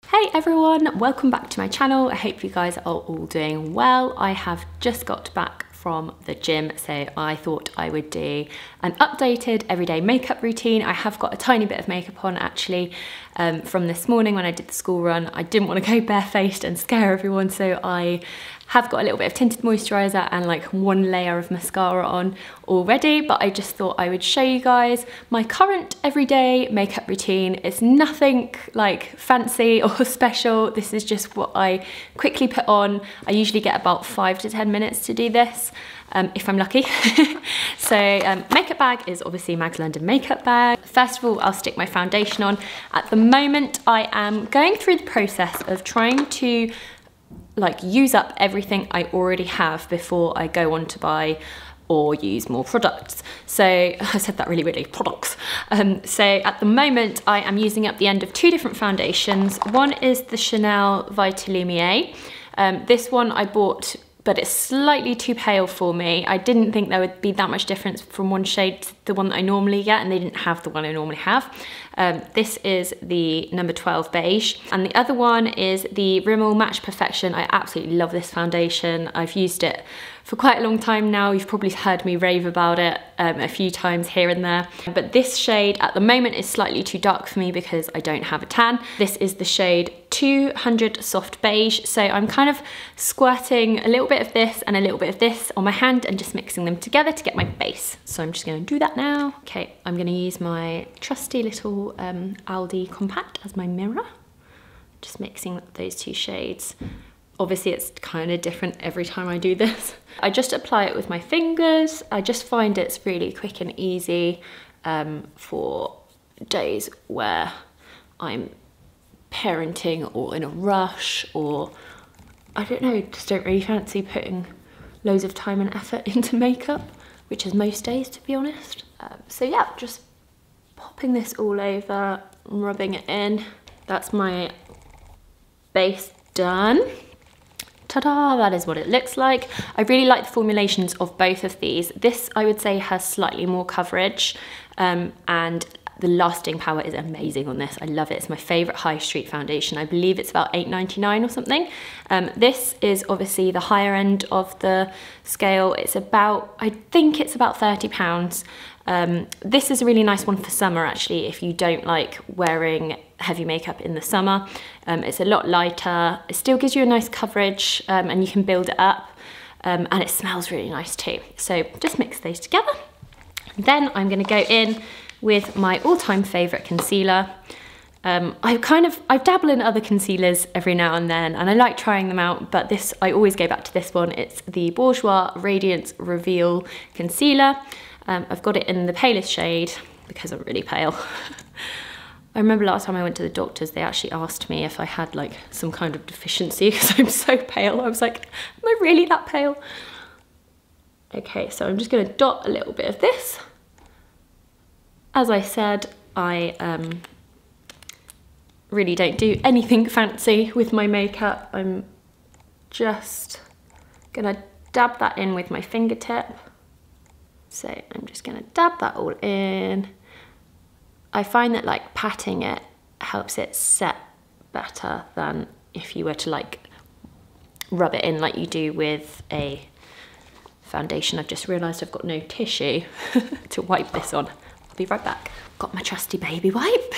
Hey everyone, welcome back to my channel. I hope you guys are all doing well. I have just got back from the gym, so I thought I would do an updated everyday makeup routine. I have got a tiny bit of makeup on actually from this morning when I did the school run. I didn't want to go barefaced and scare everyone, so I have got a little bit of tinted moisturiser and like one layer of mascara on already, but I just thought I would show you guys my current everyday makeup routine. It's nothing like fancy or special. This is just what I quickly put on. I usually get about 5 to 10 minutes to do this. If I'm lucky. So makeup bag is obviously Mag's London makeup bag. First of all, I'll stick my foundation on. At the moment, I am going through the process of trying to like use up everything I already have before I go on to buy or use more products. So I said that really weirdly, products. So at the moment I am using up the end of 2 different foundations. One is the Chanel Vitalumiere. This one I bought, but it's slightly too pale for me. I didn't think there would be that much difference from one shade to the one that I normally get, and they didn't have the one I normally have. This is the number 12 beige, and the other one is the Rimmel Match Perfection. I absolutely love this foundation. I've used it for quite a long time now. You've probably heard me rave about it a few times here and there. But this shade at the moment is slightly too dark for me because I don't have a tan. This is the shade 200 Soft Beige. So I'm kind of squirting a little bit of this and a little bit of this on my hand and just mixing them together to get my base. So I'm just gonna do that now. Okay, I'm gonna use my trusty little Aldi compact as my mirror. Just mixing those 2 shades. Obviously it's kind of different every time I do this. I just apply it with my fingers. I just find it's really quick and easy for days where I'm parenting or in a rush, or I don't know, just don't really fancy putting loads of time and effort into makeup, which is most days to be honest. So yeah, just popping this all over, rubbing it in. That's my base done. Ta-da, that is what it looks like. I really like the formulations of both of these. This, I would say, has slightly more coverage and the lasting power is amazing on this. I love it. It's my favourite high street foundation. I believe it's about £8.99 or something. This is obviously the higher end of the scale. It's about, I think it's about £30. This is a really nice one for summer actually, if you don't like wearing heavy makeup in the summer. It's a lot lighter, it still gives you a nice coverage and you can build it up, and it smells really nice too. So just mix those together. Then I'm going to go in with my all-time favourite concealer. I dabble in other concealers every now and then and I like trying them out, but this, I always go back to this one. It's the Bourjois Radiance Reveal Concealer. I've got it in the palest shade because I'm really pale. I remember last time I went to the doctors, they actually asked me if I had like some kind of deficiency because I'm so pale. I was like, am I really that pale? Okay, so I'm just gonna dot a little bit of this. As I said, I really don't do anything fancy with my makeup. I'm just gonna dab that in with my fingertip. So I'm just gonna dab that all in. I find that like patting it helps it set better than if you were to like rub it in like you do with a foundation. I've just realised I've got no tissue to wipe this on. I'll be right back. Got my trusty baby wipe.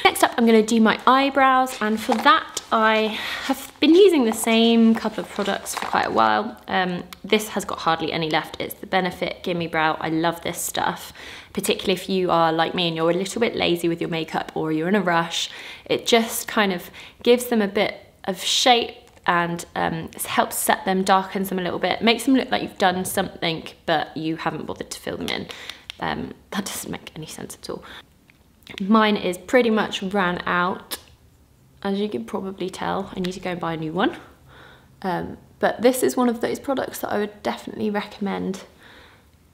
Next up, I'm going to do my eyebrows, and for that I have been using the same couple of products for quite a while. This has got hardly any left. It's the Benefit Gimme Brow. I love this stuff, particularly if you are like me and you're a little bit lazy with your makeup or you're in a rush. It just kind of gives them a bit of shape and helps set them, darkens them a little bit, makes them look like you've done something but you haven't bothered to fill them in. That doesn't make any sense at all. Mine is pretty much ran out. As you can probably tell, I need to go and buy a new one. But this is one of those products that I would definitely recommend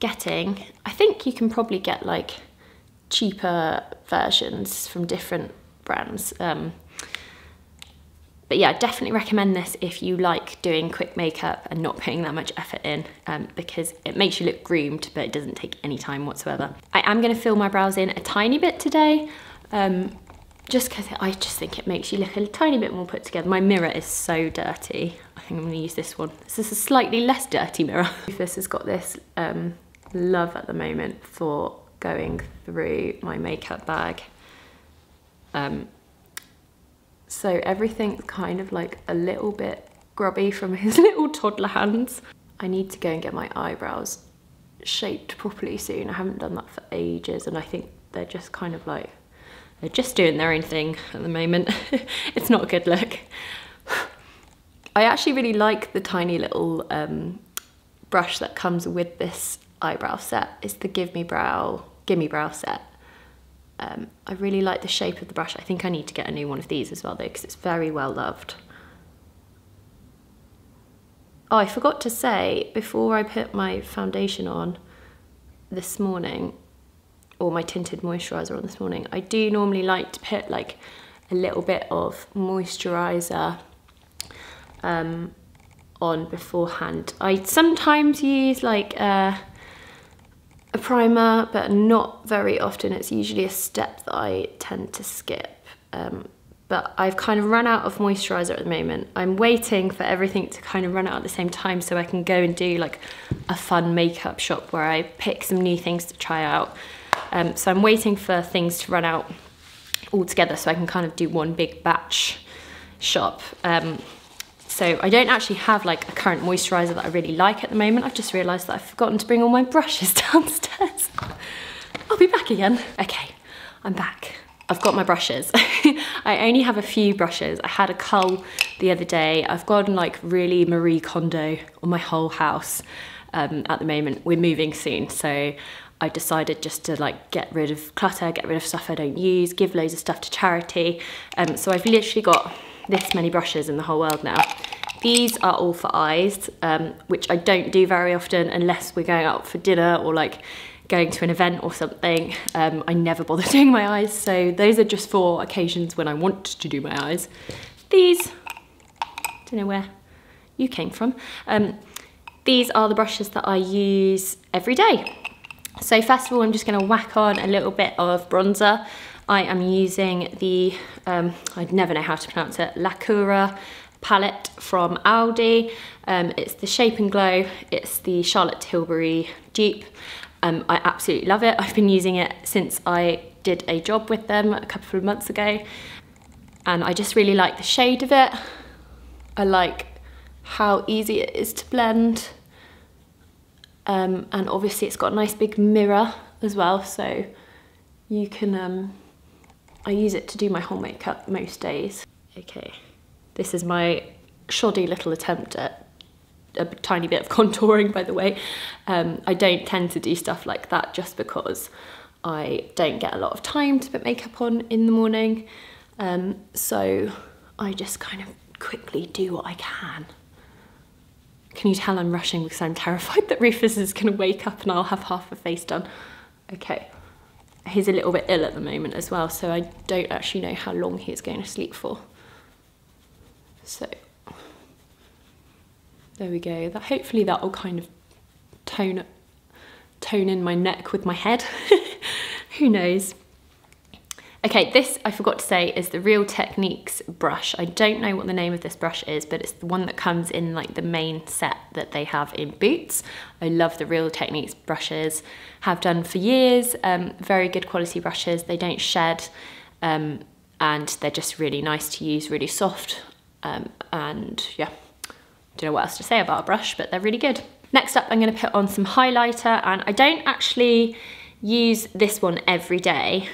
getting. I think you can probably get like cheaper versions from different brands. But yeah, I definitely recommend this if you like doing quick makeup and not putting that much effort in, because it makes you look groomed, but it doesn't take any time whatsoever. I am going to fill my brows in a tiny bit today. just because I just think it makes you look a tiny bit more put together. My mirror is so dirty. I think I'm gonna use this one. This is a slightly less dirty mirror. This has got this love at the moment for going through my makeup bag. So everything's kind of like a little bit grubby from his little toddler hands. I need to go and get my eyebrows shaped properly soon. I haven't done that for ages, and I think they're just kind of like, they're just doing their own thing at the moment. It's not a good look. I actually really like the tiny little brush that comes with this eyebrow set. It's the Gimme Brow set. I really like the shape of the brush. I think I need to get a new one of these as well though, because it's very well loved. Oh, I forgot to say, before I put my foundation on this morning, or my tinted moisturiser on this morning, I do normally like to put like a little bit of moisturiser on beforehand. I sometimes use like a primer, but not very often. It's usually a step that I tend to skip. But I've kind of run out of moisturiser at the moment. I'm waiting for everything to kind of run out at the same time so I can go and do like a fun makeup shop where I pick some new things to try out. So I'm waiting for things to run out all together so I can kind of do one big batch shop. So I don't actually have like a current moisturiser that I really like at the moment. I've just realised that I've forgotten to bring all my brushes downstairs. I'll be back again. Okay, I'm back. I've got my brushes. I only have a few brushes. I had a cull the other day. I've gone like really Marie Kondo on my whole house at the moment. We're moving soon, so I decided just to like get rid of clutter, get rid of stuff I don't use, give loads of stuff to charity. So I've literally got this many brushes in the whole world now. These are all for eyes, which I don't do very often unless we're going out for dinner or like going to an event or something. I never bother doing my eyes, so those are just for occasions when I want to do my eyes. These, don't know where you came from. These are the brushes that I use every day. So first of all, I'm just gonna whack on a little bit of bronzer. I am using the, I never know how to pronounce it, Lacura palette from Aldi. It's the Shape and Glow. It's the Charlotte Tilbury dupe. I absolutely love it. I've been using it since I did a job with them a couple of months ago, and I just really like the shade of it. I like how easy it is to blend, and obviously it's got a nice big mirror as well, so you can, I use it to do my whole makeup most days. Okay, this is my shoddy little attempt at a tiny bit of contouring, by the way. I don't tend to do stuff like that just because I don't get a lot of time to put makeup on in the morning. So I just kind of quickly do what I can. Can you tell I'm rushing because I'm terrified that Rufus is gonna wake up and I'll have half a face done? Okay, he's a little bit ill at the moment as well, so I don't actually know how long he is going to sleep for. So there we go. That hopefully that will kind of tone in my neck with my head. Who knows? Okay, this I forgot to say is the Real Techniques brush. I don't know what the name of this brush is, but it's the one that comes in like the main set that they have in Boots. I love the Real Techniques brushes, have done for years. Very good quality brushes. They don't shed, and they're just really nice to use, really soft, and yeah. Don't know what else to say about a brush, but they're really good. Next up, I'm going to put on some highlighter, and I don't actually use this one every day.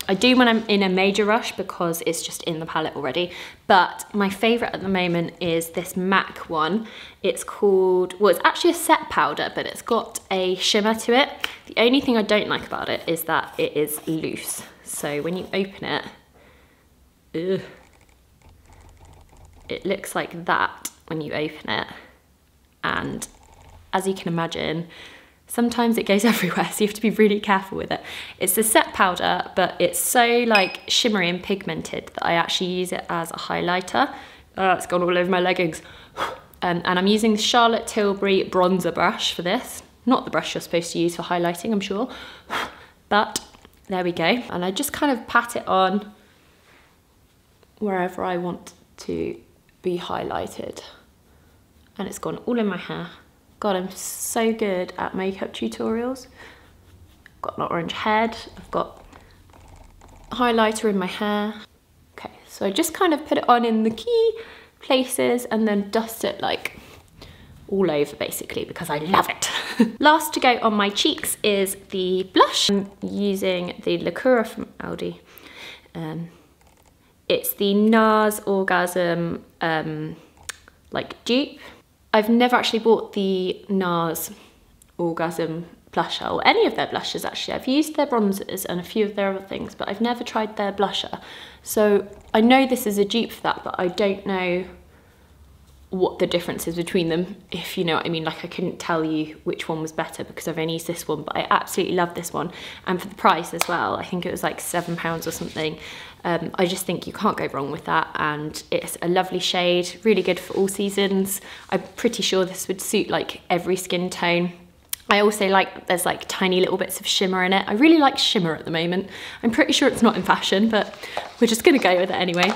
I do when I'm in a major rush because it's just in the palette already, but my favourite at the moment is this MAC one. It's called, well, it's actually a set powder, but it's got a shimmer to it. The only thing I don't like about it is that it is loose. So when you open it, ugh, it looks like that when you open it, and as you can imagine, sometimes it goes everywhere, so you have to be really careful with it. It's a set powder, but it's so like shimmery and pigmented that I actually use it as a highlighter. It's gone all over my leggings. And I'm using the Charlotte Tilbury bronzer brush for this. Not the brush you're supposed to use for highlighting, I'm sure, but There we go. And I just kind of pat it on wherever I want to be highlighted. And it's gone all in my hair. God, I'm so good at makeup tutorials. I've got an orange head, I've got highlighter in my hair. Okay, so I just kind of put it on in the key places and then dust it like all over basically because I love it. Last to go on my cheeks is the blush. I'm using the Lacura from Aldi. It's the NARS Orgasm like dupe. I've never actually bought the NARS Orgasm blusher, or any of their blushes actually. I've used their bronzers and a few of their other things, but I've never tried their blusher. So I know this is a dupe for that, but I don't know what the difference is between them, if you know what I mean. Like I couldn't tell you which one was better because I've only used this one, but I absolutely love this one. And for the price as well, I think it was like £7 or something. I just think you can't go wrong with that, and it's a lovely shade, really good for all seasons. I'm pretty sure this would suit like every skin tone. I also like, there's like tiny little bits of shimmer in it. I really like shimmer at the moment. I'm pretty sure it's not in fashion, but we're just gonna go with it anyway.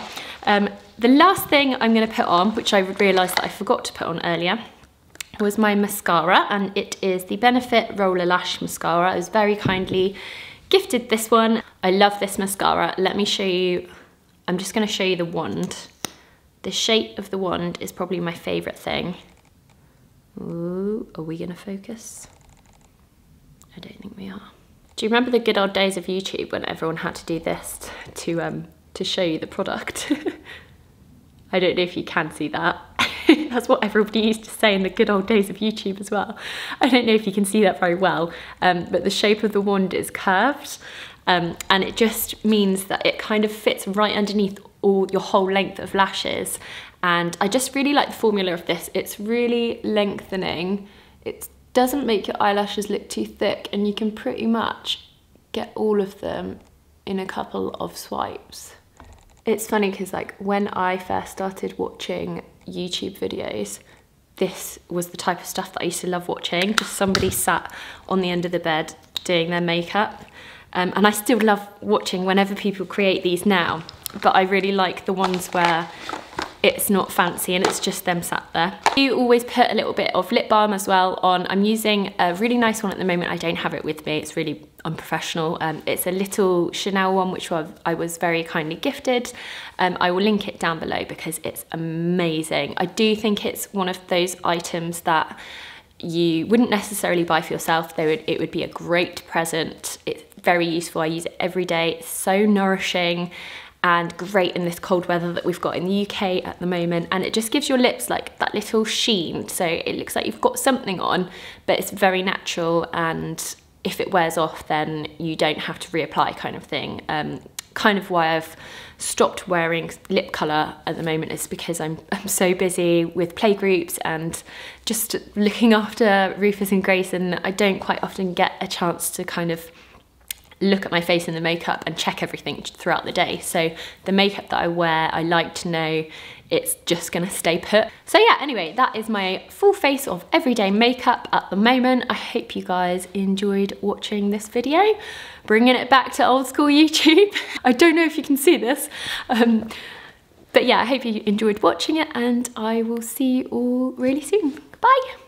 The last thing I'm gonna put on, which I realised that I forgot to put on earlier, was my mascara, and it is the Benefit Roller Lash Mascara. I was very kindly gifted this one. I love this mascara. Let me show you, I'm just gonna show you the wand. The shape of the wand is probably my favourite thing. Ooh, are we gonna focus? I don't think we are. Do you remember the good old days of YouTube when everyone had to do this to show you the product? I don't know if you can see that. That's what everybody used to say in the good old days of YouTube as well. I don't know if you can see that very well, but the shape of the wand is curved, and it just means that it kind of fits right underneath all your whole length of lashes. And I just really like the formula of this. It's really lengthening. It doesn't make your eyelashes look too thick, and you can pretty much get all of them in a couple of swipes. It's funny because like when I first started watching YouTube videos, this was the type of stuff that I used to love watching. Just somebody sat on the end of the bed doing their makeup. And I still love watching whenever people create these now, but I really like the ones where it's not fancy and it's just them sat there. You always put a little bit of lip balm as well on. I'm using a really nice one at the moment. I don't have it with me, it's really unprofessional. It's a little Chanel one, which I was very kindly gifted. I will link it down below because it's amazing. I do think it's one of those items that you wouldn't necessarily buy for yourself. It would be a great present. It's very useful. I use it every day. It's so nourishing and great in this cold weather that we've got in the UK at the moment, and it just gives your lips like that little sheen, so it looks like you've got something on, but it's very natural, and if it wears off then you don't have to reapply, kind of thing. Kind of why I've stopped wearing lip colour at the moment is because I'm so busy with playgroups and just looking after Rufus and Grace, and I don't quite often get a chance to kind of look at my face in the makeup and check everything throughout the day. So the makeup that I wear, I like to know it's just gonna stay put. So yeah, anyway, that is my full face of everyday makeup at the moment. I hope you guys enjoyed watching this video. Bringing it back to old school YouTube. I don't know if you can see this, but yeah, I hope you enjoyed watching it, and I will see you all really soon. Bye.